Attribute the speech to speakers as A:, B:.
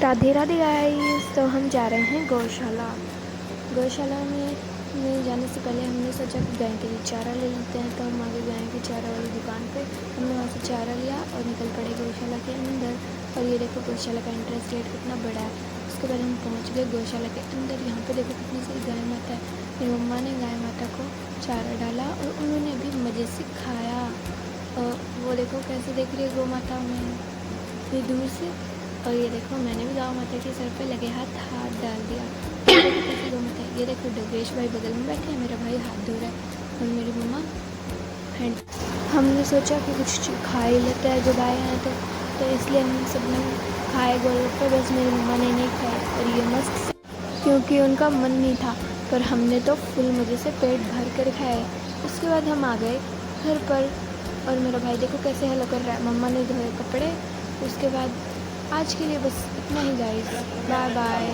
A: Radhe Radhe guys. तो हम जा रहे हैं गौशाला। गौशाला में जाने से पहले हमने सोचा कि गाय के लिए चारा ले लेते हैं, तो हम आ गए गाय के चारा वाली दुकान पे। हमने वहाँ से चारा लिया और निकल पड़े गौशाला के अंदर। और ये देखो गौशाला का एंट्रेंस गेट कितना बड़ा है। उसके बाद हम पहुँच गए गौशाला के अंदर। यहाँ पे देखो कितनी सारी गाय माता है। मेरी मम्मा ने गाय माता को चारा डाला और उन्होंने भी मज़े से खाया। और वो देखो कैसे देख रही है गौ माता में इतनी दूर से। और ये देखो मैंने भी गौ माता के सर पे लगे हाथ डाल दिया। ये देखो कैसे गौ माता है। ये देखो डगेश भाई बगल में बैठे हैं, मेरा भाई हाथ धो रहा है और मेरी मम्मा हैंड। हमने सोचा कि कुछ खा ही लेते हैं जब आए हैं तो इसलिए हम सब ने खाए गोलगप्पे। बस मेरी मम्मा ने नहीं खाए और ये मस्त से, क्योंकि उनका मन नहीं था। पर हमने तो फुल मज़े से पेट भर कर खाए। उसके बाद हम आ गए घर पर और मेरा भाई देखो कैसे हेलो कर रहा है। मम्मा ने धोए कपड़े। उसके बाद आज के लिए बस इतना ही गाइस, बाय बाय।